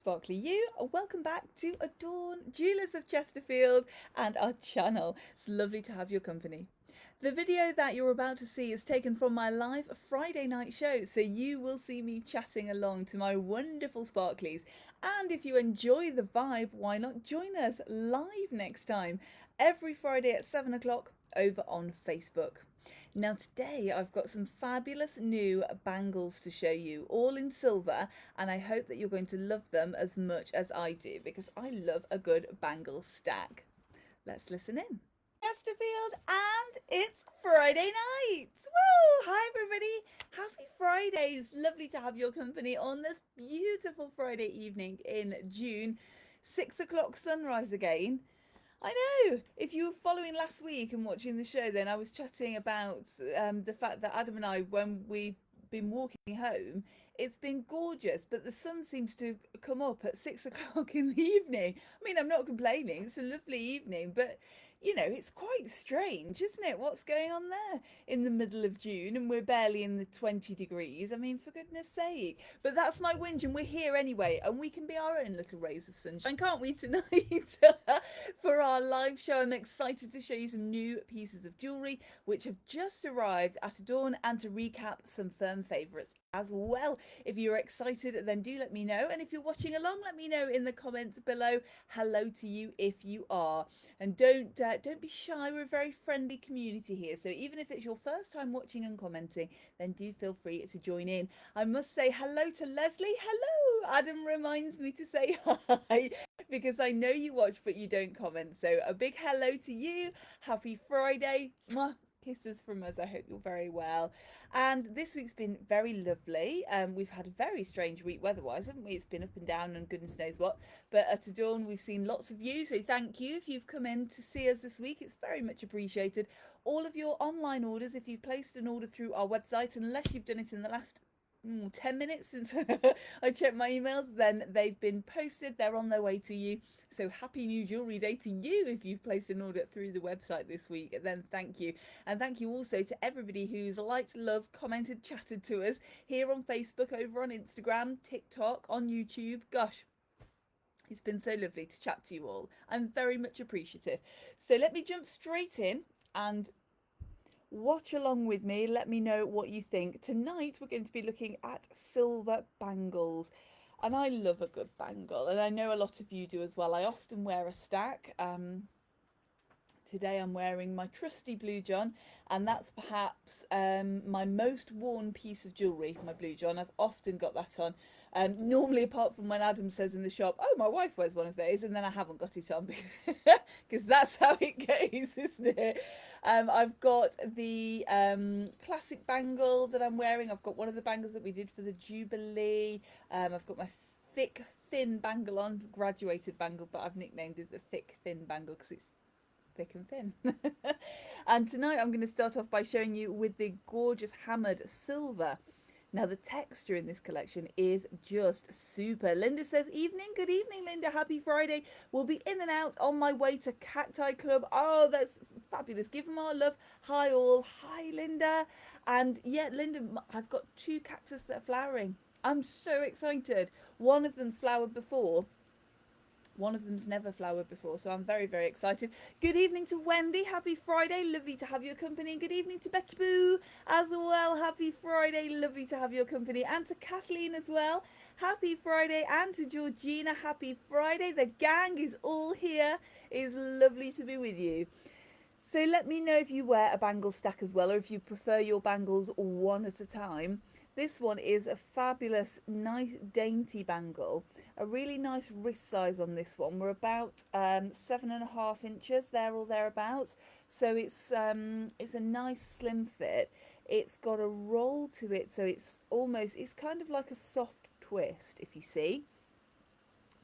Sparkly you. Welcome back to Adorn Jewelers of Chesterfield and our channel. It's lovely to have your company. The video that you're about to see is taken from my live Friday night show, so you will see me chatting along to my wonderful sparklies. And if you enjoy the vibe, why not join us live next time, every Friday at 7 o'clock over on Facebook. Now today I've got some fabulous new bangles to show you, all in silver, and I hope that you're going to love them as much as I do, because I love a good bangle stack. Let's listen in. Chesterfield, and it's Friday night. Woo! Hi everybody. Happy Fridays. Lovely to have your company on this beautiful Friday evening in June. 6 o'clock sunrise again. I know. If you were following last week and watching the show, then I was chatting about the fact that Adam and I, when we've been walking home, it's been gorgeous, but the sun seems to come up at 6 o'clock in the evening. I mean, I'm not complaining. It's a lovely evening, but it's quite strange, isn't it? What's going on there in the middle of June and we're barely in the 20 degrees? I mean, for goodness sake. But that's my whinge, and we're here anyway, and we can be our own little rays of sunshine, can't we, tonight? For our live show, I'm excited to show you some new pieces of jewellery which have just arrived at Adorn, and to recap some firm favourites as well. If you're excited, then do let me know, and if you're watching along, let me know in the comments below. Hello to you if you are, and don't be shy. We're a very friendly community here, so even if it's your first time watching and commenting, then do feel free to join in. I must say hello to Leslie. Hello. Adam reminds me to say hi because I know you watch but you don't comment, so a big hello to you. Happy Friday. Mwah. Kisses from us. I hope you're very well. And this week's been very lovely. We've had a very strange week weather-wise, haven't we? It's been up and down and goodness knows what. But at Adorn, we've seen lots of you, so thank you if you've come in to see us this week. It's very much appreciated. All of your online orders, if you've placed an order through our website, unless you've done it in the last 10 minutes since I checked my emails, then they've been posted. They're on their way to you. So happy new jewellery day to you if you've placed an order through the website this week. And then thank you. And thank you also to everybody who's liked, loved, commented, chatted to us here on Facebook, over on Instagram, TikTok, on YouTube. Gosh, it's been so lovely to chat to you all. I'm very much appreciative. So let me jump straight in and watch along with me. Let me know what you think. Tonight we're going to be looking at silver bangles, and I love a good bangle, and I know a lot of you do as well. I often wear a stack. Today I'm wearing my trusty blue john, and that's perhaps my most worn piece of jewellery, my blue john. I've often got that on. Normally, apart from when Adam says in the shop, oh, my wife wears one of those, and then I haven't got it on because that's how it goes, isn't it? I've got the classic bangle that I'm wearing. I've got one of the bangles that we did for the Jubilee. I've got my thick, thin bangle on, graduated bangle, but I've nicknamed it the thick, thin bangle because it's thick and thin. And tonight I'm going to start off by showing you with the gorgeous hammered silver. Now the texture in this collection is just super. Linda says, evening, good evening Linda, happy Friday. We'll be in and out on my way to Cacti Club. Oh, that's fabulous. Give them our love. Hi all. Hi Linda. And yeah, Linda, I've got 2 cactus that are flowering. I'm so excited. One of them's flowered before. One of them's never flowered before, so I'm very, very excited. Good evening to Wendy. Happy Friday. Lovely to have your company. And good evening to Becky Boo as well. Happy Friday. Lovely to have your company. And to Kathleen as well. Happy Friday. And to Georgina. Happy Friday. The gang is all here. It's lovely to be with you. So let me know if you wear a bangle stack as well, or if you prefer your bangles one at a time. This one is a fabulous, nice, dainty bangle. A really nice wrist size on this one. We're about 7.5 inches there or thereabouts. So it's a nice slim fit. It's got a roll to it, so it's kind of like a soft twist, if you see.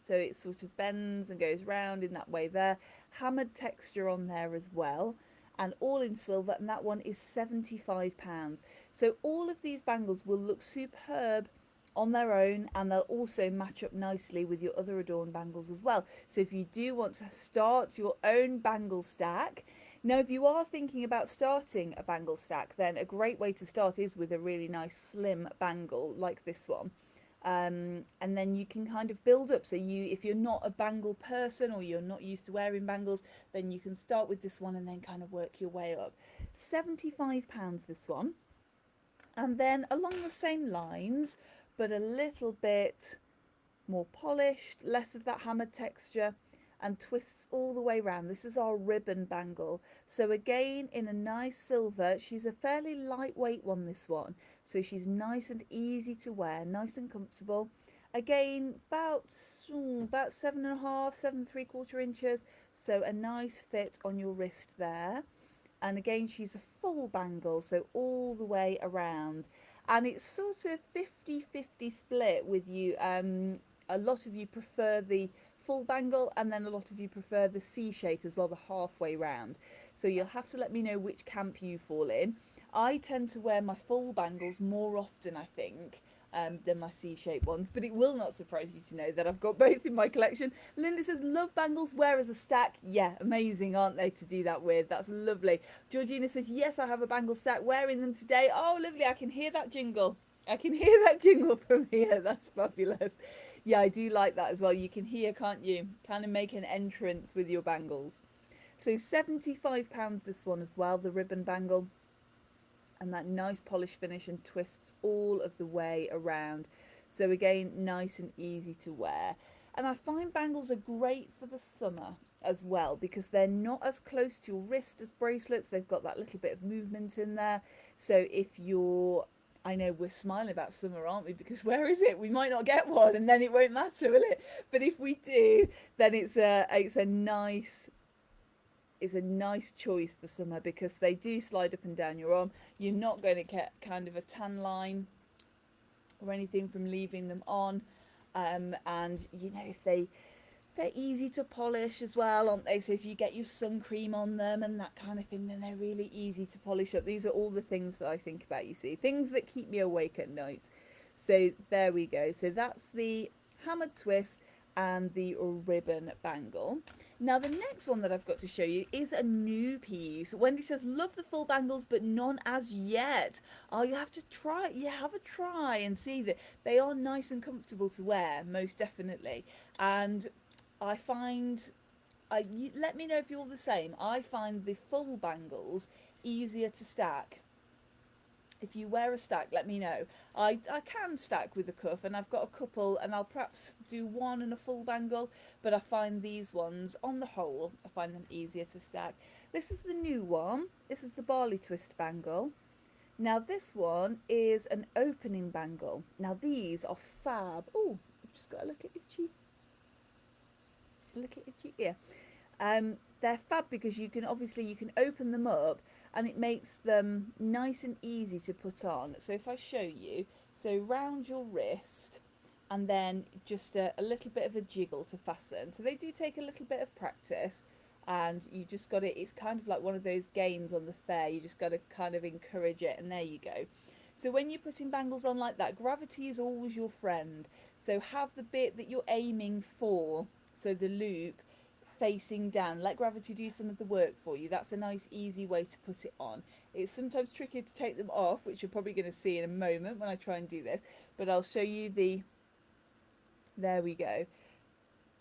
So it sort of bends and goes round in that way there. Hammered texture on there as well, and all in silver, and that one is £75. So all of these bangles will look superb on their own, and they'll also match up nicely with your other Adorn bangles as well. So if you do want to start your own bangle stack, now if you are thinking about starting a bangle stack, then a great way to start is with a really nice slim bangle like this one. And then you can kind of build up. So if you're not a bangle person or you're not used to wearing bangles, then you can start with this one and then kind of work your way up. £75 this one. And then along the same lines, but a little bit more polished, less of that hammered texture, and twists all the way around. This is our ribbon bangle. So again, in a nice silver. She's a fairly lightweight one, this one. So she's nice and easy to wear, nice and comfortable. Again, about 7.5, 7.75 inches. So a nice fit on your wrist there. And again, she's a full bangle, so all the way around. And it's sort of 50-50 split with you. A lot of you prefer the full bangle, and then a lot of you prefer the C shape as well, the halfway round. So you'll have to let me know which camp you fall in. I tend to wear my full bangles more often, I think, than my C-shaped ones, but it will not surprise you to know that I've got both in my collection. Linda says, love bangles, wear as a stack. Yeah, amazing, aren't they, to do that with? That's lovely. Georgina says, yes, I have a bangle stack, wearing them today. Oh, lovely, I can hear that jingle. I can hear that jingle from here. That's fabulous. Yeah, I do like that as well. You can hear, can't you? Kind of make an entrance with your bangles. So £75 this one as well, the ribbon bangle. And that nice polish finish and twists all of the way around. So again, nice and easy to wear. And I find bangles are great for the summer as well, because they're not as close to your wrist as bracelets. They've got that little bit of movement in there. So if you're, I know we're smiling about summer, aren't we? Because where is it? We might not get one, and then it won't matter, will it? But if we do, then it's a nice choice for summer, because they do slide up and down your arm. You're not going to get kind of a tan line or anything from leaving them on. And you know, if they're easy to polish as well, aren't they? So if you get your sun cream on them and that kind of thing, then they're really easy to polish up. These are all the things that I think about, you see, things that keep me awake at night. So there we go. So that's the hammered twist and the ribbon bangle. Now the next one that I've got to show you is a new piece. Wendy says, love the full bangles but none as yet. Oh, you have to try, you have a try and see that they are nice and comfortable to wear, most definitely. And I find, let me know if you're the same, I find the full bangles easier to stack. If you wear a stack, let me know. I can stack with a cuff, and I've got a couple, and I'll perhaps do one and a full bangle, but I find these ones, on the whole, I find them easier to stack. This is the new one. This is the barley twist bangle. Now this one is an opening bangle. Now these are fab. Oh, I've just got a little itchy ear. They're fab because you can open them up, and it makes them nice and easy to put on. So if I show you, so round your wrist, and then just a little bit of a jiggle to fasten. So they do take a little bit of practice, and you just got it. It's kind of like one of those games on the fair. You just got to kind of encourage it, and there you go. So when you're putting bangles on like that, gravity is always your friend. So have the bit that you're aiming for, so the loop, facing down. Let gravity do some of the work for you. That's a nice easy way to put it on. It's sometimes trickier to take them off, which you're probably going to see in a moment when I try and do this, but I'll show you there we go.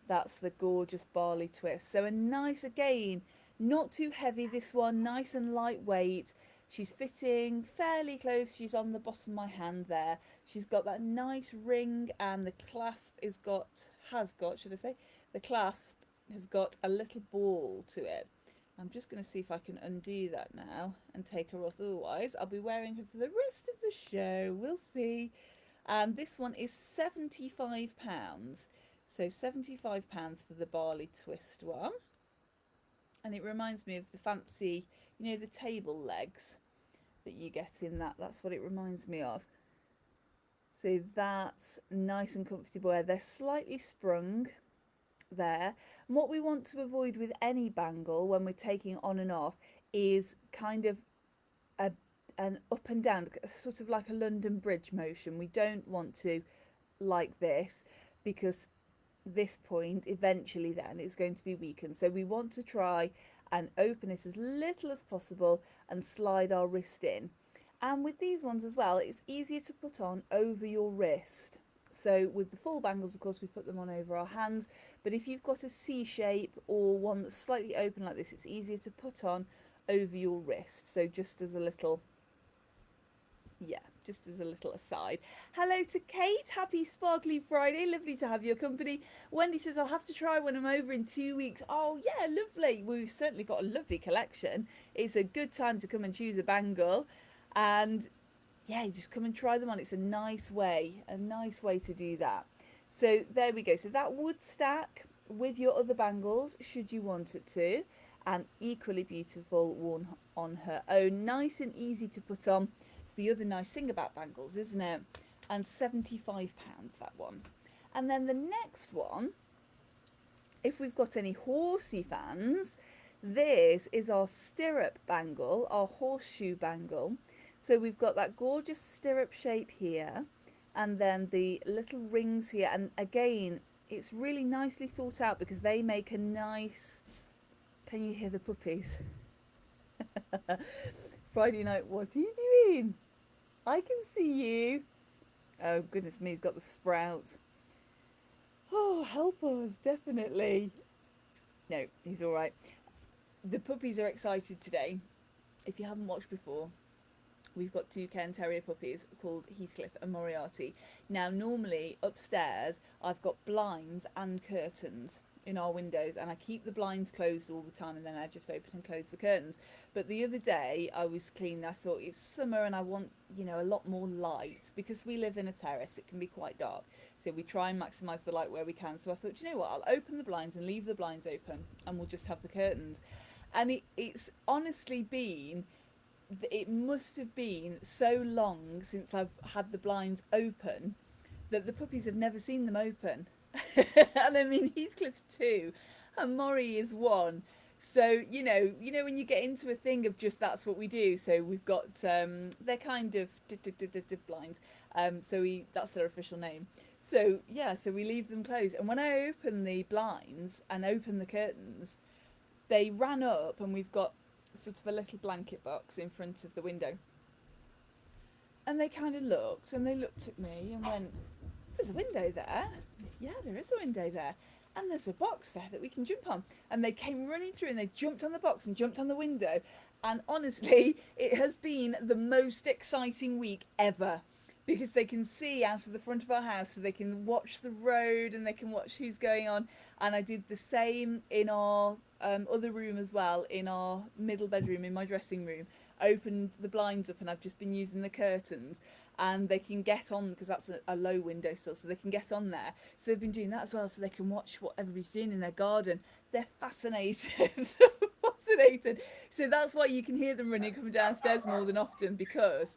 That's the gorgeous barley twist. So a nice, again, not too heavy, this one, nice and lightweight. She's fitting fairly close. She's on the bottom of my hand there. She's got that nice ring, and the clasp the clasp has got a little ball to it. I'm just going to see if I can undo that now and take her off. Otherwise, I'll be wearing her for the rest of the show. We'll see. And this one is £75. So £75 for the barley twist one. And it reminds me of the fancy, you know, the table legs that you get in that. That's what it reminds me of. So that's nice and comfortable. They're slightly sprung there. And what we want to avoid with any bangle when we're taking on and off is kind of an up and down, sort of like a London Bridge motion. We don't want to like this, because this point eventually then it's going to be weakened. So we want to try and open it as little as possible and slide our wrist in. And with these ones as well, it's easier to put on over your wrist. So with the full bangles, of course, we put them on over our hands. But if you've got a C shape or one that's slightly open like this, it's easier to put on over your wrist. So just as a little, yeah, just as a little aside. Hello to Kate. Happy Sparkly Friday. Lovely to have your company. Wendy says, I'll have to try when I'm over in 2 weeks. Oh, yeah, lovely. We've certainly got a lovely collection. It's a good time to come and choose a bangle. And yeah, you just come and try them on. It's a nice way to do that. So there we go. So that would stack with your other bangles should you want it to, and equally beautiful worn on her own. Nice and easy to put on. It's the other nice thing about bangles, isn't it? And £75 that one. And then the next one, if we've got any horsey fans, this is our stirrup bangle, our horseshoe bangle. So we've got that gorgeous stirrup shape here, and then the little rings here. And again, it's really nicely thought out because they make a nice... Can you hear the puppies? Friday night, what are you doing? I can see you. Oh, goodness me, he's got the sprout. Oh, help us, definitely. No, he's all right. The puppies are excited today. If you haven't watched before, we've got 2 Cairn Terrier puppies called Heathcliff and Moriarty. Now, normally upstairs, I've got blinds and curtains in our windows, and I keep the blinds closed all the time, and then I just open and close the curtains. But the other day I was cleaning, I thought it's summer and I want, you know, a lot more light, because we live in a terrace, it can be quite dark, so we try and maximise the light where we can. So I thought, you know what, I'll open the blinds and leave the blinds open, and we'll just have the curtains. And it's honestly been, it must have been so long since I've had the blinds open that the puppies have never seen them open. And I mean, Heathcliff's 2 and Maury is 1. So, you know when you get into a thing of just that's what we do. So we've got, they're kind of blinds. So that's their official name. So, yeah, so we leave them closed. And when I open the blinds and open the curtains, they ran up, and we've got sort of a little blanket box in front of the window. And they kind of looked, and they looked at me and went, there's a window there. Yeah, there is a window there. And there's a box there that we can jump on. And they came running through, and they jumped on the box and jumped on the window. And honestly, it has been the most exciting week ever, because they can see out of the front of our house, so they can watch the road and they can watch who's going on. And I did the same in our other room as well, in our middle bedroom, in my dressing room. Opened the blinds up, and I've just been using the curtains, and they can get on, because that's a low window still, so they can get on there. So they've been doing that as well, so they can watch what everybody's doing in their garden. They're fascinated. Fascinated. So that's why you can hear them running, coming downstairs more than often, because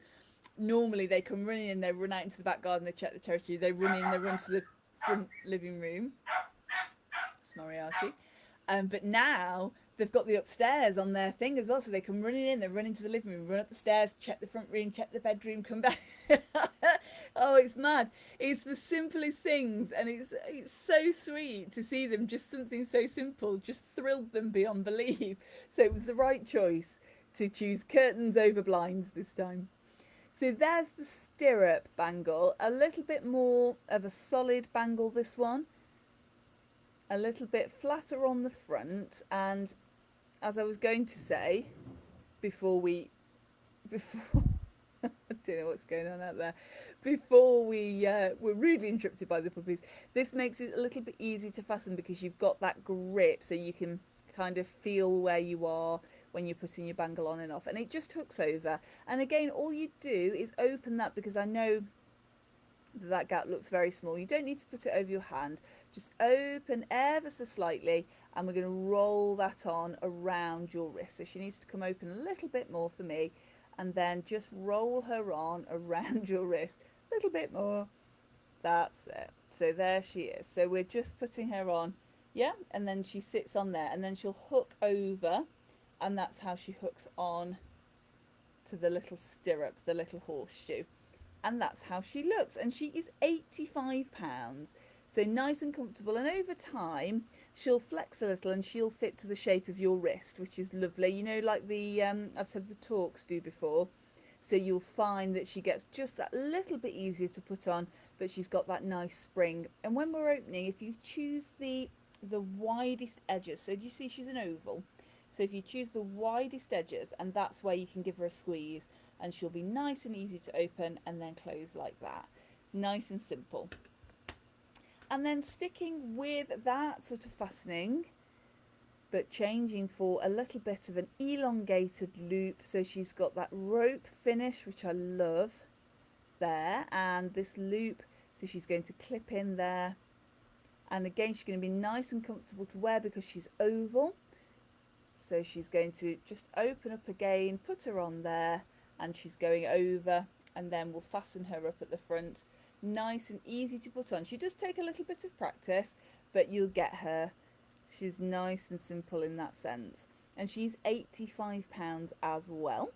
normally they come running in, they run out into the back garden, they check the territory, they run in, they run to the front living room. It's Moriarty. But now they've got the upstairs on their thing as well, so they come running in, they run into the living room, run up the stairs, check the front room, check the bedroom, come back. Oh, it's mad. It's the simplest things, and it's so sweet to see them. Just something so simple just thrilled them beyond belief. So it was the right choice to choose curtains over blinds this time. So there's the stirrup bangle, a little bit more of a solid bangle, this one. A little bit flatter on the front, and as I was going to say, before I don't know what's going on out there, before we were rudely interrupted by the puppies, this makes it a little bit easy to fasten, because you've got that grip, so you can kind of feel where you are when you're putting your bangle on and off, and it just hooks over. And again, all you do is open that, because I know that gap looks very small. You don't need to put it over your hand, just open ever so slightly, and we're going to roll that on around your wrist. So she needs to come open a little bit more for me, and then just roll her on around your wrist a little bit more. That's it. So there she is. So we're just putting her on, yeah, and then she sits on there, and then she'll hook over, and that's how she hooks on to the little stirrup, the little horseshoe. And that's how she looks, and she is £85, so nice and comfortable. And over time she'll flex a little, and she'll fit to the shape of your wrist, which is lovely, you know, like the I've said the Talks do before. So you'll find that she gets just that little bit easier to put on but she's got that nice spring. And when we're opening, if you choose the widest edges, so do you see she's an oval? So if you choose the widest edges, and that's where you can give her a squeeze, and she'll be nice and easy to open and then close like that. Nice and simple. And then sticking with that sort of fastening, but changing for a little bit of an elongated loop. So she's got that rope finish, which I love there, and this loop, so she's going to clip in there. And again, she's going to be nice and comfortable to wear because she's oval. So she's going to just open up again, put her on there, and she's going over, and then we'll fasten her up at the front. Nice and easy to put on. She does take a little bit of practice, but you'll get her. She's nice and simple in that sense. And she's £85 as well.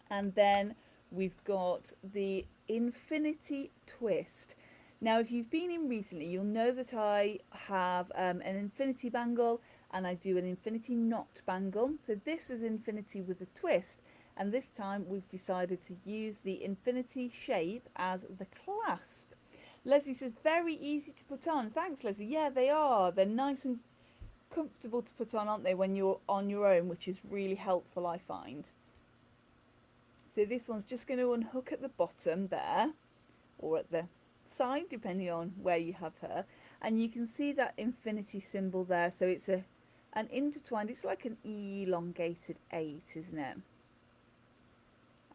And then we've got the Infinity Twist. Now, if you've been in recently, you'll know that I have an infinity bangle and I do an infinity knot bangle. So this is infinity with a twist. And this time we've decided to use the infinity shape as the clasp. Leslie says, very easy to put on. Thanks, Leslie. Yeah, they are. They're nice and comfortable to put on, aren't they, when you're on your own, which is really helpful, I find. So this one's just going to unhook at the bottom there, or at the side, depending on where you have her. And you can see that infinity symbol there. So it's an intertwined, it's like an elongated 8, isn't it?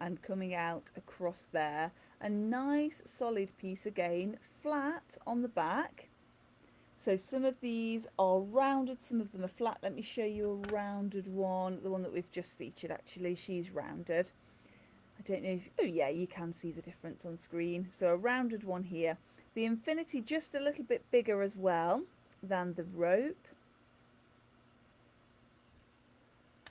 And coming out across there, a nice solid piece again, flat on the back. So some of these are rounded, some of them are flat. Let me show you a rounded one, the one that we've just featured actually, she's rounded. I don't know if, oh yeah, you can see the difference on screen. So a rounded one here. The infinity just a little bit bigger as well than the rope.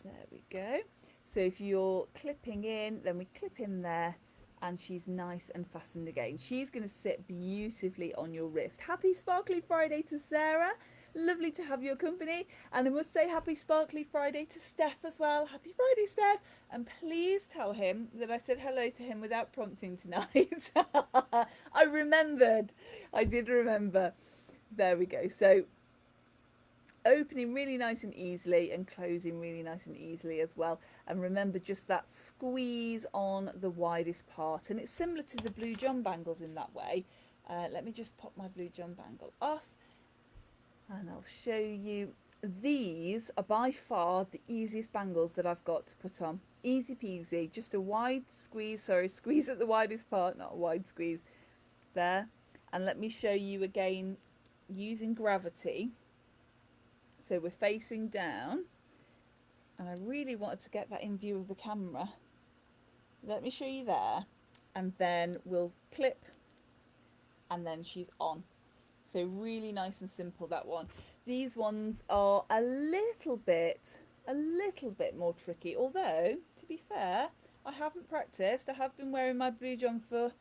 There we go. So if you're clipping in, then we clip in there, and she's nice and fastened again. She's going to sit beautifully on your wrist. Happy Sparkly Friday to Sarah. Lovely to have your company. And I must say happy Sparkly Friday to Steph as well. Happy Friday, Steph. And please tell him that I said hello to him without prompting tonight. I remembered. I did remember. There we go. So opening really nice and easily and closing really nice and easily as well. And remember, just that squeeze on the widest part, and it's similar to the Blue John bangles in that way. Let me just pop my Blue John bangle off and I'll show you. These are by far the easiest bangles that I've got to put on. Easy peasy, just a wide squeeze, sorry, squeeze at the widest part, not a wide squeeze there. And let me show you again using gravity. So we're facing down, and I really wanted to get that in view of the camera. Let me show you there, and then we'll clip, and then she's on. So really nice and simple, that one. These ones are a little bit more tricky, although, to be fair, I haven't practiced. I have been wearing my Blue John for,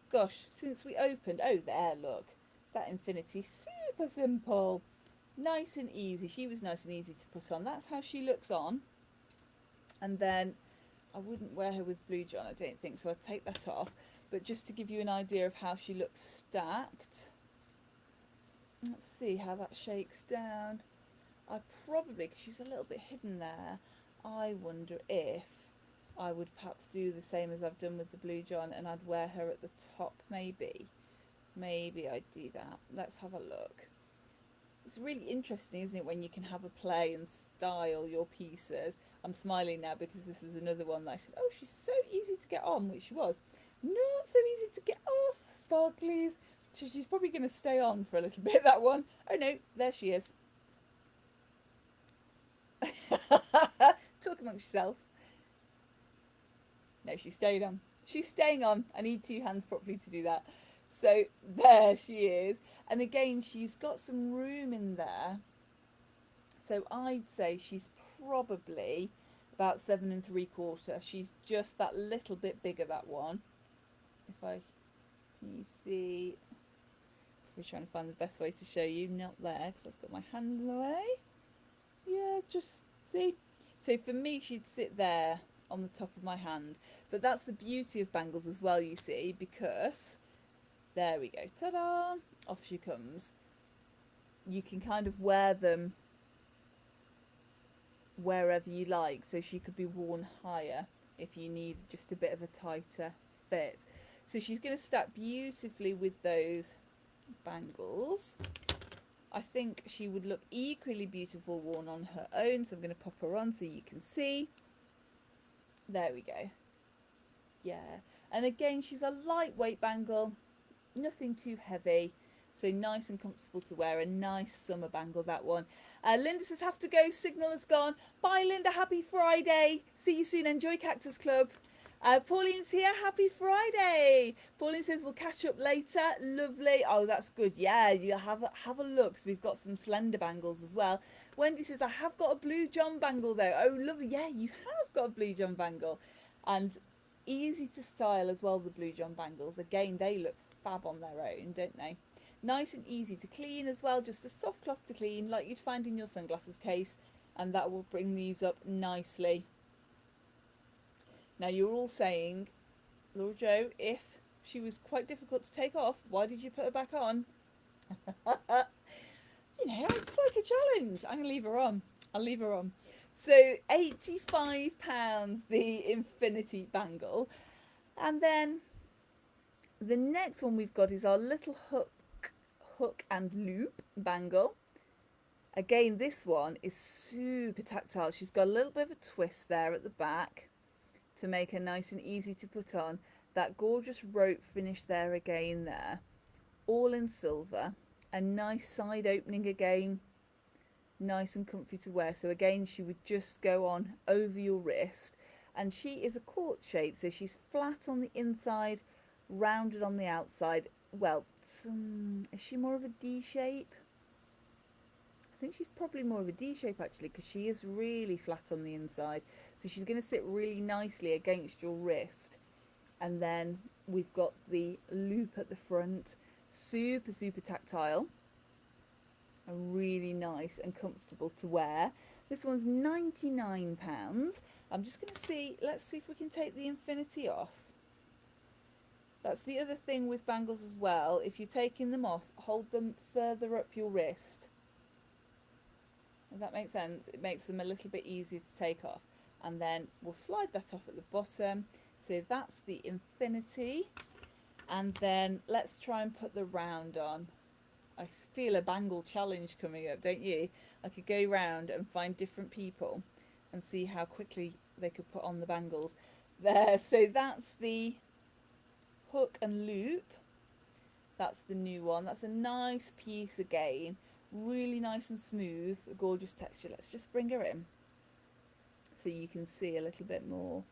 gosh, since we opened. Oh, there, look. That infinity, super simple. Nice and easy. She was nice and easy to put on. That's how she looks on. And then I wouldn't wear her with Blue John, I don't think, so I'll take that off. But just to give you an idea of how she looks stacked. Let's see how that shakes down. I probably, because she's a little bit hidden there, I wonder if I would perhaps do the same as I've done with the Blue John, and I'd wear her at the top, maybe. Maybe I'd do that. Let's have a look. It's really interesting, isn't it, when you can have a play and style your pieces. I'm smiling now because this is another one that I said, oh, she's so easy to get on, which she was. Not so easy to get off, sparklies. So she's probably going to stay on for a little bit, that one. Oh no, there she is. Talk amongst yourself. No, she stayed on. She's staying on. I need two hands properly to do that. So there she is. And again, she's got some room in there. So I'd say she's probably about 7 3/4. She's just that little bit bigger, that one. Can you see? We're trying to find the best way to show you. Not there, because I've got my hand in the way. Yeah, just see. So for me, she'd sit there on the top of my hand. But that's the beauty of bangles as well, you see, because There we go. Ta-da! Off she comes. You can kind of wear them wherever you like, so she could be worn higher if you need just a bit of a tighter fit. So she's going to stack beautifully with those bangles. I think she would look equally beautiful worn on her own, so I'm going to pop her on so you can see. There we go. Yeah, and again, she's a lightweight bangle, nothing too heavy, so nice and comfortable to wear. A nice summer bangle, that one. Linda says, have to go, signal has gone. Bye Linda, happy Friday, see you soon, enjoy Cactus Club. Pauline's here, happy Friday. Pauline says we'll catch up later, lovely. Oh, that's good. Yeah, you have a look, so we've got some slender bangles as well. Wendy says, I have got a blue John bangle though. Oh lovely, yeah, you have got a blue John bangle, and easy to style as well. The blue John bangles, again, they look fab on their own, don't they? Nice and easy to clean as well, just a soft cloth to clean like you'd find in your sunglasses case, and that will bring these up nicely. Now you're all saying, Laura Jo, if she was quite difficult to take off, why did you put her back on? You know, it's like a challenge. I'm gonna leave her on. I'll leave her on. So £85 the infinity bangle. And then the next one we've got is our little hook and loop bangle. Again, this one is super tactile. She's got a little bit of a twist there at the back to make her nice and easy to put on. That gorgeous rope finish there again there, all in silver. A nice side opening again, nice and comfy to wear. So again, she would just go on over your wrist, and she is a quart shape, so she's flat on the inside, rounded on the outside. Well, is she more of a D shape? I think she's probably more of a D shape actually, because she is really flat on the inside, so she's going to sit really nicely against your wrist. And then we've got the loop at the front, super tactile and really nice and comfortable to wear. This one's £99. I'm just going to see, let's see if we can take the infinity off. That's the other thing with bangles as well. If you're taking them off, hold them further up your wrist. Does that make sense? It makes them a little bit easier to take off. And then we'll slide that off at the bottom. So that's the infinity. And then let's try and put the round on. I feel a bangle challenge coming up, don't you? I could go round and find different people and see how quickly they could put on the bangles. There, so that's the hook and loop. That's the new one. That's a nice piece again. Really nice and smooth, a gorgeous texture. Let's just bring her in so you can see a little bit more.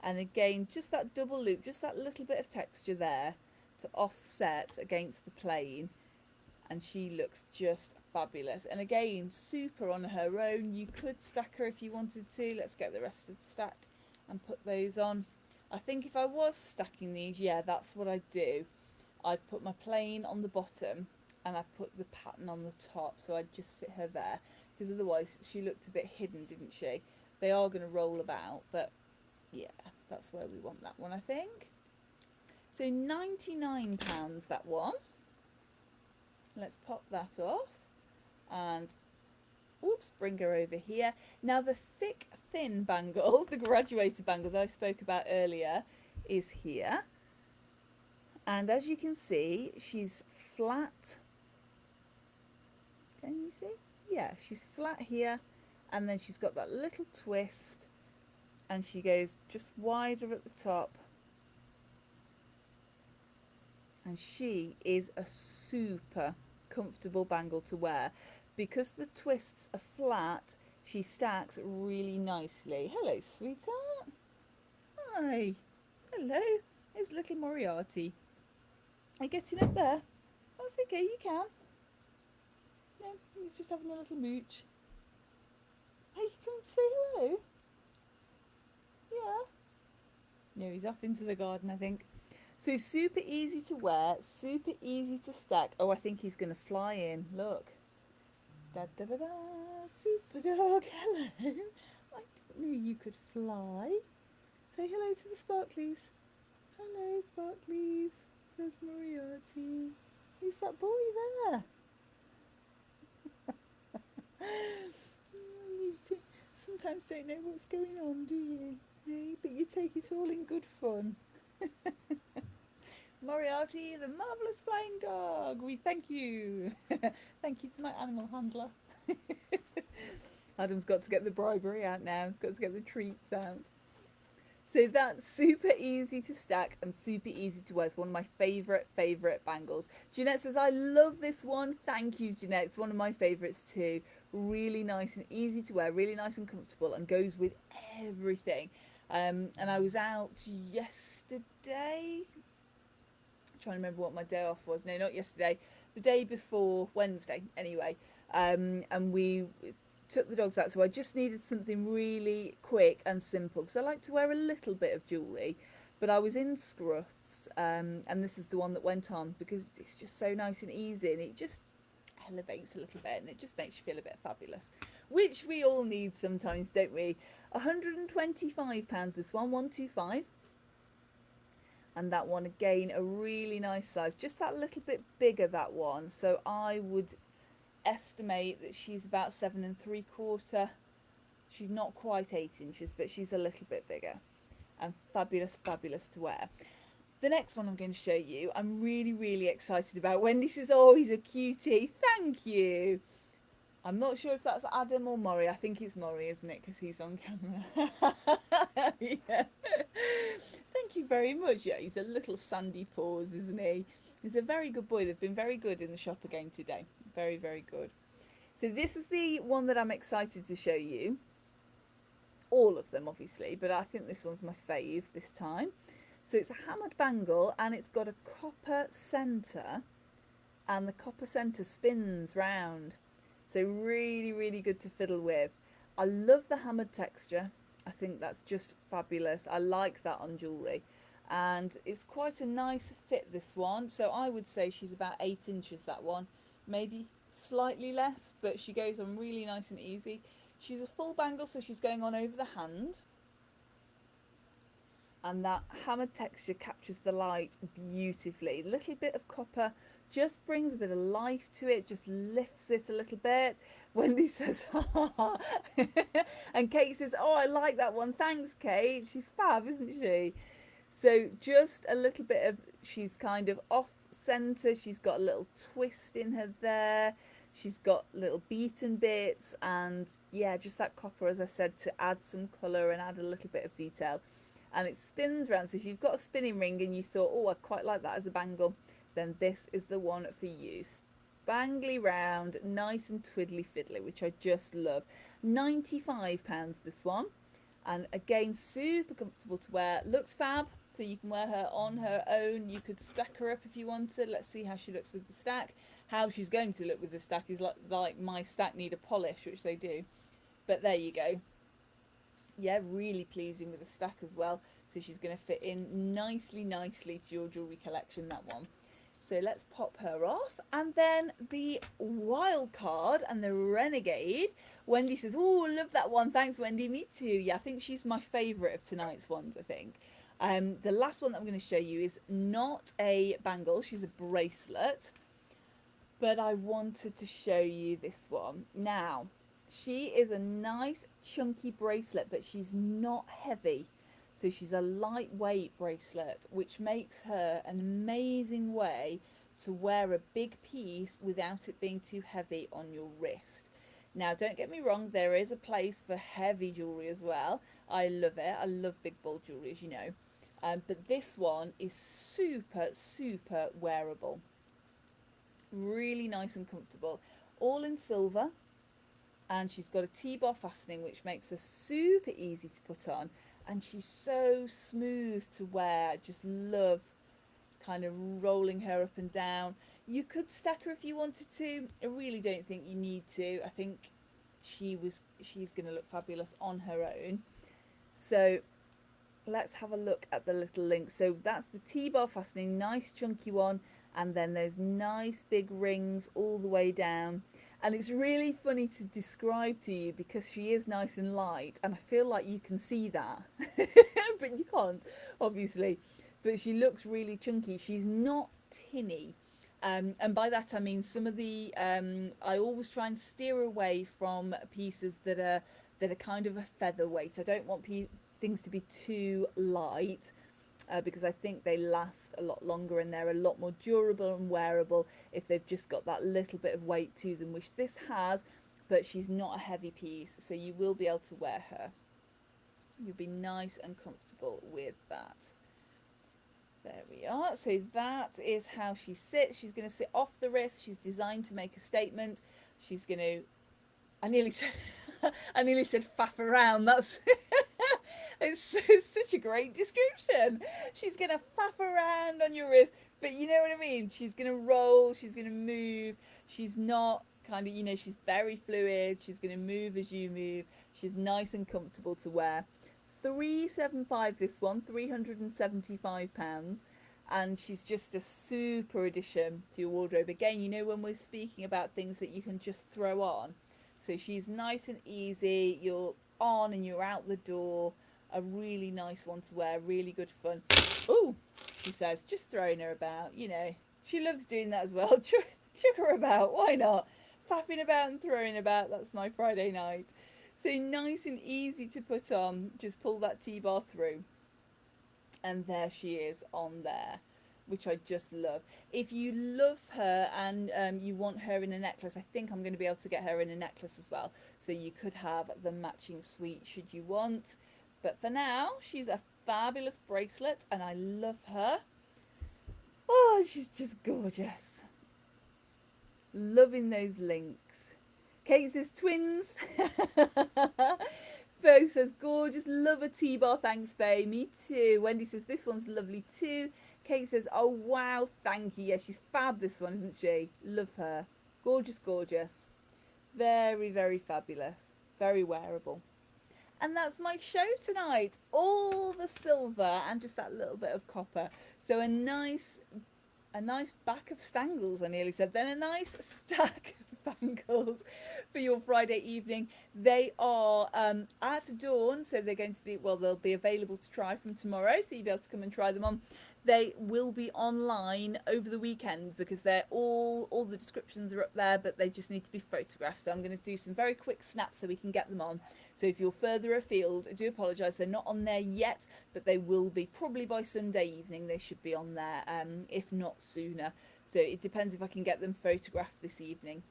And again, just that double loop, just that little bit of texture there to offset against the plain. And she looks just fabulous. And again, super on her own. You could stack her if you wanted to. Let's get the rest of the stack and put those on. I think if I was stacking these, yeah, that's what I'd do. I'd put my plain on the bottom and I put the pattern on the top, so I'd just sit her there, because otherwise she looked a bit hidden, didn't she? They are going to roll about, but yeah, that's where we want that one, I think. So £99 that one. Let's pop that off and oops, bring her over here. Now the thick thin bangle, the graduated bangle that I spoke about earlier, is here, and as you can see, she's flat. Can you see? Yeah, she's flat here, and then she's got that little twist, and she goes just wider at the top, and she is a super comfortable bangle to wear. Because the twists are flat, she stacks really nicely. Hello, sweetheart. Hi. Hello. It's little Moriarty. Are you getting up there? That's okay, you can. No, he's just having a little mooch. Hey, you come and say hello? Yeah. No, he's off into the garden, I think. So super easy to wear, super easy to stack. Oh, I think he's going to fly in. Look. Da da da da, super dog, hello. I didn't know you could fly. Say hello to the sparklies. Hello, sparklies. There's Moriarty. Who's that boy there? You sometimes don't know what's going on, do you? Hey, but you take it all in good fun. Moriarty, the marvellous flying dog. We thank you. Thank you to my animal handler. Adam's got to get the bribery out now. He's got to get the treats out. So that's super easy to stack and super easy to wear. It's one of my favourite bangles. Jeanette says, I love this one. Thank you, Jeanette. It's one of my favourites too. Really nice and easy to wear, really nice and comfortable, and goes with everything. And I was out yesterday. I'm trying to remember what my day off was. No, not yesterday. The day before Wednesday, anyway. And we took the dogs out, so I just needed something really quick and simple because I like to wear a little bit of jewellery, but I was in Scruffs, and this is the one that went on because it's just so nice and easy, and it just elevates a little bit and it just makes you feel a bit fabulous, which we all need sometimes, don't we? £125 this one, 125, and that one again a really nice size, just that little bit bigger, that one. So I would estimate that she's about 7 3/4. She's not quite 8 inches, but she's a little bit bigger, and fabulous to wear. The next one I'm going to show you, I'm really excited about. Wendy says, oh, he's a cutie. Thank you. I'm not sure if that's Adam or Maury. I think it's Maury, isn't it? Because he's on camera. Yeah. Thank you very much. Yeah, he's a little sandy paws, isn't he? He's a very good boy. They've been very good in the shop again today. Very good. So this is the one that I'm excited to show you. All of them, obviously, but I think this one's my fave this time. So it's a hammered bangle, and it's got a copper centre, and the copper centre spins round. So really good to fiddle with. I love the hammered texture. I think that's just fabulous. I like that on jewellery. And it's quite a nice fit, this one. So I would say she's about 8 inches, that one. Maybe slightly less, but she goes on really nice and easy. She's a full bangle, so she's going on over the hand. And that hammered texture captures the light beautifully. A little bit of copper just brings a bit of life to it, just lifts it a little bit. Wendy says, ha. And Kate says, oh, I like that one. Thanks, Kate. She's fab, isn't she? So just a little bit of, she's kind of off centre. She's got a little twist in her there. She's got little beaten bits, and yeah, just that copper, as I said, to add some colour and add a little bit of detail. And it spins round, so if you've got a spinning ring and you thought, oh, I quite like that as a bangle, then this is the one for you. Spangly round, nice and twiddly fiddly, which I just love. £95 this one, and again super comfortable to wear. Looks fab, so you can wear her on her own. You could stack her up if you wanted. Let's see how she looks with the stack. How she's going to look with the stack is like my stack need a polish, which they do, but there you go. Yeah, really pleasing with the stack as well. So she's going to fit in nicely to your jewellery collection, that one. So let's pop her off. And then the wild card and the renegade. Wendy says, oh, love that one. Thanks, Wendy. Me too. Yeah, I think she's my favourite of tonight's ones, I think. The last one that I'm going to show you is not a bangle. She's a bracelet. But I wanted to show you this one. Now, she is a nice chunky bracelet, but she's not heavy. So she's a lightweight bracelet, which makes her an amazing way to wear a big piece without it being too heavy on your wrist. Now, don't get me wrong, there is a place for heavy jewellery as well. I love it. I love big bold jewellery, as you know. But this one is super wearable. Really nice and comfortable. All in silver. And she's got a T-bar fastening, which makes her super easy to put on. And she's so smooth to wear. I just love kind of rolling her up and down. You could stack her if you wanted to. I really don't think you need to. I think she's going to look fabulous on her own. So let's have a look at the little link. So that's the T-bar fastening, nice chunky one. And then those nice big rings all the way down. And it's really funny to describe to you because she is nice and light, and I feel like you can see that, but you can't, obviously. but she looks really chunky. She's not tinny. And by that I mean some of the I always try and steer away from pieces that are kind of a featherweight. I don't want things to be too light, because I think they last a lot longer and they're a lot more durable and wearable if they've just got that little bit of weight to them, which this has. But she's not a heavy piece, so you will be able to wear her. You'll be nice and comfortable with that. There we are. So that is how she sits. She's going to sit off the wrist. She's designed to make a statement. She's going to, I nearly said I nearly said faff around. That's it's such a great description. She's going to faff around on your wrist, but you know what I mean? She's going to roll, she's going to move. She's not kind of, she's very fluid. She's going to move as you move. She's nice and comfortable to wear. £375 this one, £375, and she's just a super addition to your wardrobe. Again, when we're speaking about things that you can just throw on, so she's nice and easy. You're on and you're out the door. A really nice one to wear, really good fun. Oh, she says, just throwing her about. She loves doing that as well. Chuck her about, why not? Faffing about and throwing about. That's my Friday night. So nice and easy to put on. Just pull that T-bar through. And there she is on there, which I just love. If you love her and you want her in a necklace, I think I'm going to be able to get her in a necklace as well. So you could have the matching suite should you want. But for now, she's a fabulous bracelet and I love her. Oh, she's just gorgeous. Loving those links. Kate says twins. Fo says gorgeous, love a T-bar, thanks Faye. Me too. Wendy says this one's lovely too. Kate says, oh wow, thank you. Yeah, she's fab, this one, isn't she? Love her. Gorgeous, gorgeous. Very, very fabulous. Very wearable. And that's my show tonight. All the silver and just that little bit of copper. So a nice back of stangles, I nearly said, then a nice stack of bangles for your Friday evening. They are at dawn, so they're going to be, well, they'll be available to try from tomorrow, so you'll be able to come and try them on. They will be online over the weekend because they're all the descriptions are up there, but they just need to be photographed. So I'm going to do some very quick snaps so we can get them on. So if you're further afield, I do apologise, they're not on there yet, but they will be probably by Sunday evening. They should be on there, if not sooner. So it depends if I can get them photographed this evening.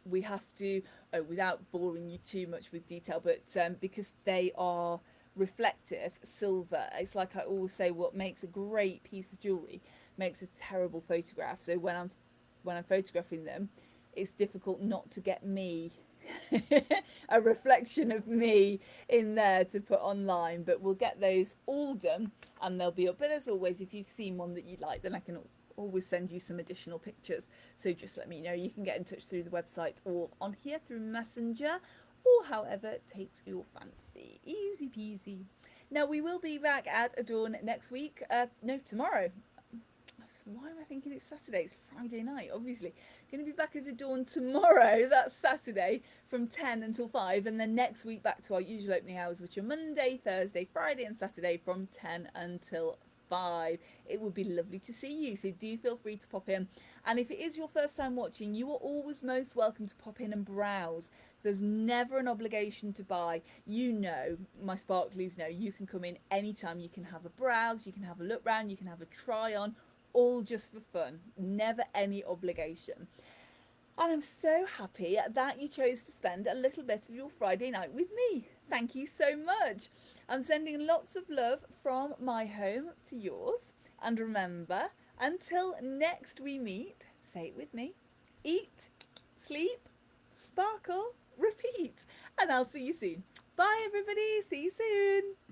We have to, without boring you too much with detail, but because they are reflective silver, it's like I always say, what makes a great piece of jewellery makes a terrible photograph. So when I'm photographing them, it's difficult not to get me a reflection of me in there to put online. But we'll get those all done and they'll be up. But as always, if you've seen one that you like, then I can always send you some additional pictures. So just let me know. You can get in touch through the website or on here through Messenger, or however takes your fancy. Easy peasy. Now we will be back at dawn next week. No, tomorrow. Why am I thinking it's Saturday? It's Friday night, obviously. Going to be back at dawn tomorrow. That's Saturday from 10 until 5. And then next week back to our usual opening hours, which are Monday, Thursday, Friday and Saturday from 10 until 5. It would be lovely to see you, so do feel free to pop in. And if it is your first time watching, you are always most welcome to pop in and browse. There's never an obligation to buy. My sparklies know, you can come in anytime. You can have a browse, you can have a look round, you can have a try on, all just for fun. Never any obligation. And I'm so happy that you chose to spend a little bit of your Friday night with me. Thank you so much. I'm sending lots of love from my home to yours. And remember, until next we meet, say it with me, eat, sleep, sparkle, repeat. And I'll see you soon. Bye everybody. See you soon.